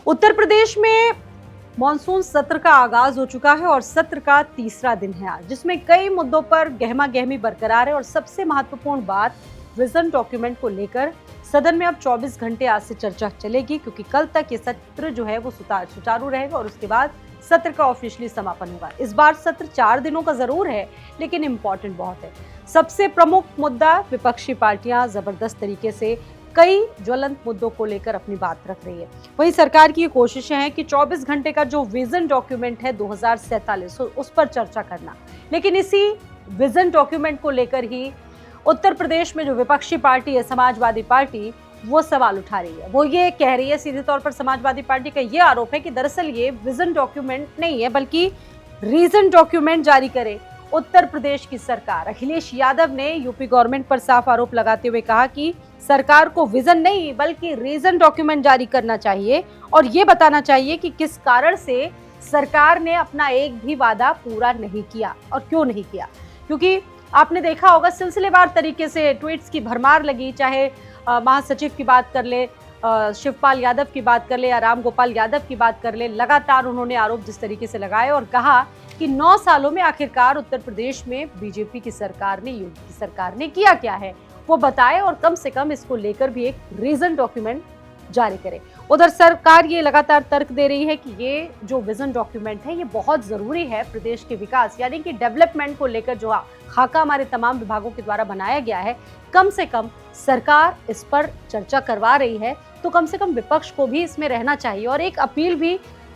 उत्तर प्रदेश में मॉनसून सत्र का आगाज हो चुका है और सत्र का तीसरा दिन है आज, जिसमें कई मुद्दों पर गहमा गहमी बरकरार है। और सबसे महत्वपूर्ण बात विजन डॉक्यूमेंट को लेकर सदन में अब 24 घंटे आज से चर्चा चलेगी, क्योंकि कल तक ये सत्र जो है वो सुचारू रहेगा और उसके बाद सत्र का ऑफिशियली समापन होगा। इस बार सत्र 4 दिनों का जरूर है, लेकिन इम्पोर्टेंट बहुत है। सबसे प्रमुख मुद्दा, विपक्षी पार्टियां जबरदस्त तरीके से कई ज्वलंत मुद्दों को लेकर अपनी बात रख रही है। वहीं सरकार की ये कोशिशें हैं कि 24 घंटे का जो विजन डॉक्यूमेंट है 2047 उस पर चर्चा करना, लेकिन इसी विजन डॉक्यूमेंट को लेकर ही उत्तर प्रदेश में जो विपक्षी पार्टी है समाजवादी पार्टी, वो सवाल उठा रही है। वो ये कह रही है, सीधे तौर पर समाजवादी पार्टी का ये आरोप है कि दरअसल ये विजन डॉक्यूमेंट नहीं है बल्कि रीजन डॉक्यूमेंट जारी करे उत्तर प्रदेश की सरकार। अखिलेश यादव ने यूपी गवर्नमेंट पर साफ आरोप लगाते हुए कहा कि सरकार को विजन नहीं बल्कि रीजन डॉक्यूमेंट जारी करना चाहिए और ये बताना चाहिए कि किस कारण से सरकार ने अपना एक भी वादा पूरा नहीं किया और क्यों नहीं किया। क्योंकि आपने देखा होगा सिलसिलेवार तरीके से ट्वीट्स की भरमार लगी, चाहे महासचिव की बात कर ले, शिवपाल यादव की बात कर ले या राम गोपाल यादव की बात कर ले, लगातार उन्होंने आरोप जिस तरीके से लगाए और कहा कि 9 सालों में आखिरकार उत्तर प्रदेश में बीजेपी की सरकार ने, योगी की सरकार ने किया क्या है वो बताए और कम से कम इसको लेकर भी एक रीजन डॉक्यूमेंट जारी करे। उधर सरकार ये लगातार तर्क दे रही है कि ये जो विजन डॉक्यूमेंट है ये बहुत जरूरी है प्रदेश के विकास यानी कि डेवलपमेंट को लेकर जो खाका हमारे तमाम विभागों के द्वारा बनाया गया है, कम से कम सरकार इस पर चर्चा करवा रही है तो कम से कम विपक्ष को भी इसमें रहना चाहिए। और एक अपील भी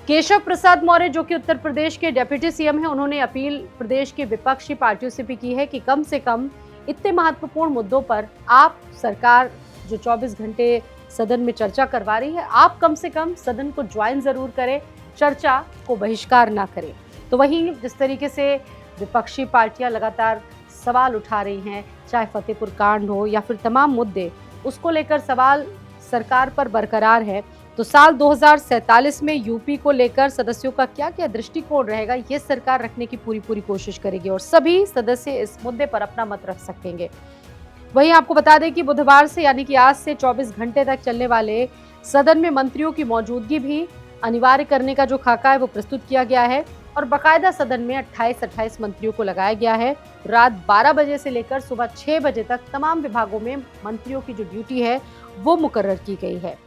केशव प्रसाद मौर्य जो कि उत्तर प्रदेश के डिप्टी सीएम है, उन्होंने अपील प्रदेश की विपक्षी पार्टियों से भी की है कि कम से कम इतने महत्वपूर्ण मुद्दों पर आप, सरकार जो 24 घंटे सदन में चर्चा करवा रही है, आप कम से कम सदन को ज्वाइन जरूर करें, चर्चा को बहिष्कार ना करें। तो वहीं जिस तरीके से विपक्षी पार्टियां लगातार सवाल उठा रही हैं, चाहे फतेहपुर कांड हो या फिर तमाम मुद्दे, उसको लेकर सवाल सरकार पर बरकरार है। तो साल 2047 में यूपी को लेकर सदस्यों का क्या क्या दृष्टिकोण रहेगा, ये सरकार रखने की पूरी कोशिश करेगी और सभी सदस्य इस मुद्दे पर अपना मत रख सकेंगे। वहीं आपको बता दें कि बुधवार से यानी कि आज से 24 घंटे तक चलने वाले सदन में मंत्रियों की मौजूदगी भी अनिवार्य करने का जो खाका है वो प्रस्तुत किया गया है और बाकायदा सदन में 28 मंत्रियों को लगाया गया है। रात 12 बजे से लेकर सुबह 6 बजे तक तमाम विभागों में मंत्रियों की जो ड्यूटी है वो मुकर्रर की गई है।